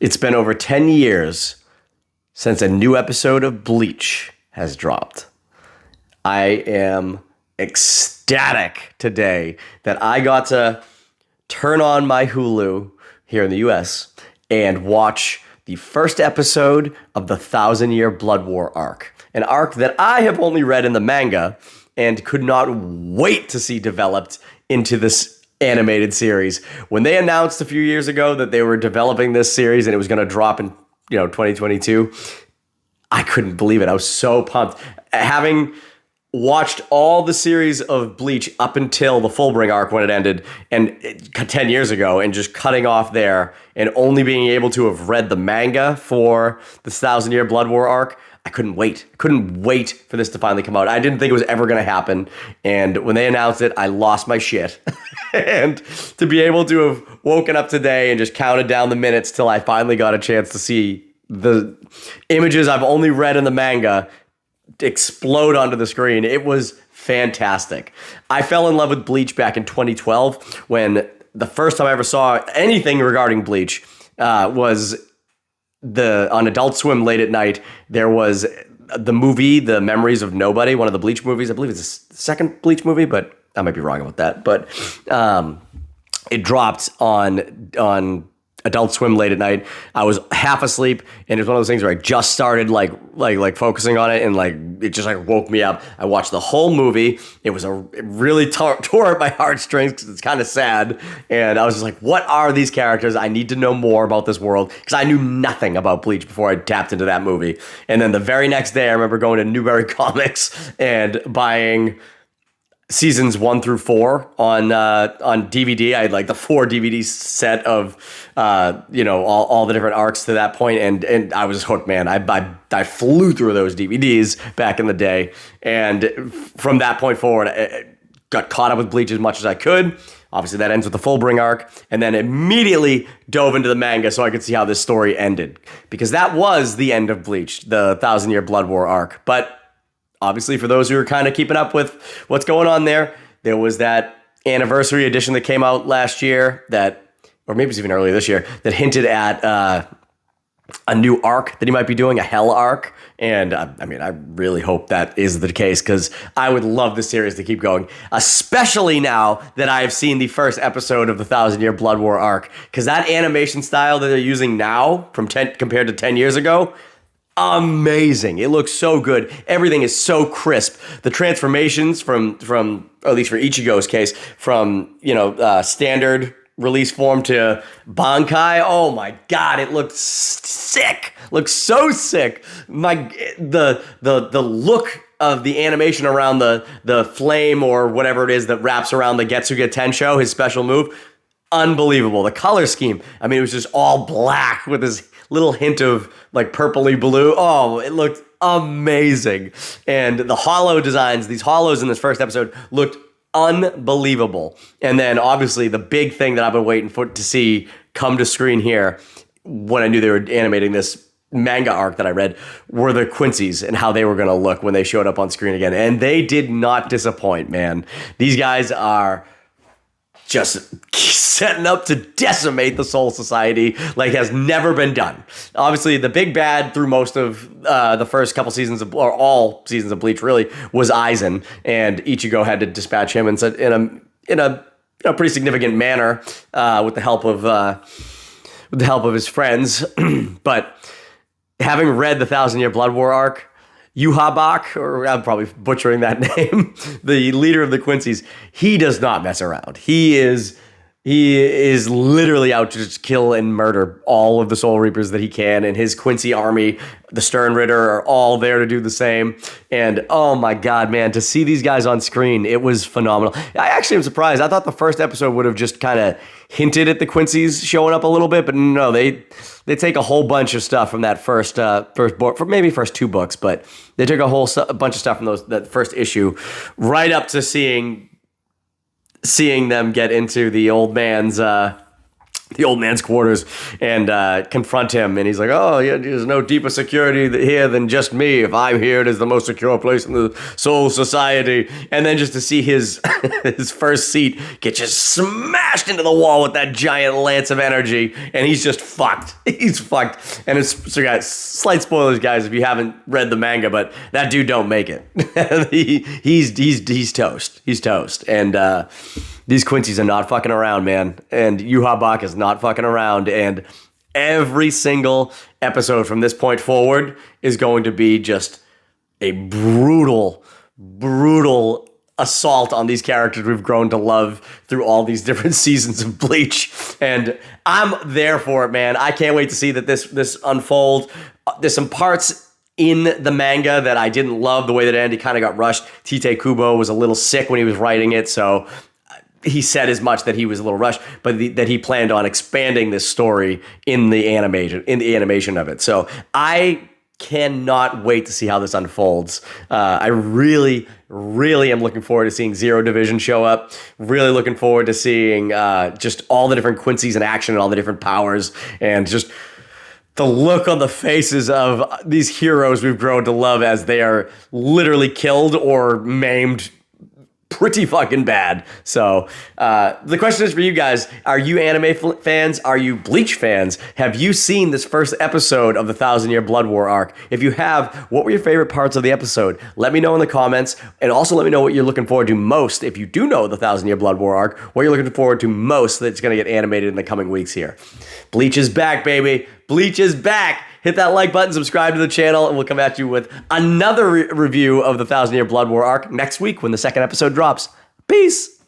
It's been over 10 years since a new episode of Bleach has dropped. I am ecstatic today that I got to turn on my Hulu here in the US and watch the first episode of the 1,000-Year Blood War arc. An arc that I have only read in the manga and could not wait to see developed into this animated series. When they announced a few years ago that they were developing this series and it was going to drop in 2022, I couldn't believe it. I was so pumped. Having watched all the series of Bleach up until the Fullbring arc when it ended, and 10 years ago, and just cutting off there, and only being able to have read the manga for this 1,000-Year Blood War arc, I couldn't wait. Couldn't wait for this to finally come out. I didn't think it was ever going to happen, and when they announced it, I lost my shit. And to be able to have woken up today and just counted down the minutes till I finally got a chance to see the images I've only read in the manga explode onto the screen, it was fantastic. I fell in love with Bleach back in 2012 when the first time I ever saw anything regarding Bleach was on Adult Swim late at night. There was the movie, The Memories of Nobody, one of the Bleach movies. I believe it's the second Bleach movie, but I might be wrong about that. But it dropped on Adult Swim late at night. I was half asleep, and it was one of those things where I just started like focusing on it, and it just woke me up. I watched the whole movie. It really tore at my heartstrings because it's kind of sad, and I was just like, what are these characters? I need to know more about this world because I knew nothing about Bleach before I tapped into that movie. And then the very next day, I remember going to Newberry Comics and buying seasons 1 through 4 on DVD. I had the 4 DVD set of all the different arcs to that point, and I was hooked, man. I flew through those DVDs back in the day, and from that point forward, I got caught up with Bleach as much as I could. Obviously, that ends with the Fullbring arc, and then immediately dove into the manga so I could see how this story ended, because that was the end of Bleach, the 1,000-Year Blood War arc. But obviously, for those who are kind of keeping up with what's going on there was that anniversary edition that came out last year or maybe it's even earlier this year, that hinted at a new arc that he might be doing, a Hell arc. And I really hope that is the case, because I would love the series to keep going, especially now that I've seen the first episode of the 1,000-Year Blood War arc, because that animation style that they're using now compared to 10 years ago, amazing. It looks so good. Everything is so crisp. The transformations from at least for Ichigo's case, from standard release form to Bankai. Oh my god, it looks sick. Looks so sick. The look of the animation around the flame or whatever it is that wraps around the Getsuga Tensho, his special move, unbelievable. The color scheme, it was just all black with this little hint of purpley blue. Oh, it looked amazing. And the hollow designs, these hollows in this first episode looked unbelievable. And then obviously the big thing that I've been waiting for to see come to screen here when I knew they were animating this manga arc that I read were the Quincy's and how they were going to look when they showed up on screen again. And they did not disappoint, man. These guys are just setting up to decimate the Soul Society like has never been done. Obviously, the big bad through most of the first couple seasons or all seasons of Bleach really was Aizen, and Ichigo had to dispatch him in a pretty significant manner with the help of his friends. But having read the 1,000-Year Blood War arc, Yuhabak, or I'm probably butchering that name, the leader of the Quincy's, he does not mess around. He is literally out to just kill and murder all of the Soul Reapers that he can, and his Quincy army, the Stern Ritter, are all there to do the same. And oh my god, man, to see these guys on screen, it was phenomenal. I actually am surprised. I thought the first episode would have just kind of hinted at the Quincy's showing up a little bit, but no, they take a whole bunch of stuff from that first book, for maybe first 2 books, but they took a bunch of stuff from that first issue right up to seeing them get into the old man's the old man's quarters and confront him. And he's like, oh, yeah, there's no deeper security here than just me. If I'm here, it is the most secure place in the Soul Society. And then just to see his his first seat get just smashed into the wall with that giant lance of energy. And he's just fucked. He's fucked. And it's, so guys, slight spoilers, guys, if you haven't read the manga, but that dude don't make it. He's toast. He's toast. And these Quincy's are not fucking around, man. And Yu Ha is not fucking around. And every single episode from this point forward is going to be just a brutal assault on these characters we've grown to love through all these different seasons of Bleach. And I'm there for it, man. I can't wait to see that this unfolds. There's some parts in the manga that I didn't love, the way that Andy kind of got rushed. Tite Kubo was a little sick when he was writing it, so he said as much that he was a little rushed, but that he planned on expanding this story in the animation of it. So I cannot wait to see how this unfolds. I really am looking forward to seeing Zero Division show up. Really looking forward to seeing just all the different Quincy's in action and all the different powers, and just the look on the faces of these heroes we've grown to love as they are literally killed or maimed pretty fucking bad. So the question is for you guys, are you anime fans? Are you Bleach fans? Have you seen this first episode of the 1,000-Year Blood War arc? If you have, what were your favorite parts of the episode? Let me know in the comments, and also let me know what you're looking forward to most. If you do know the 1,000-Year Blood War arc, what you're looking forward to most that's going to get animated in the coming weeks here. Bleach is back, baby. Bleach is back. Hit that like button, subscribe to the channel, and we'll come at you with another review of the 1,000-Year Blood War arc next week when the second episode drops. Peace!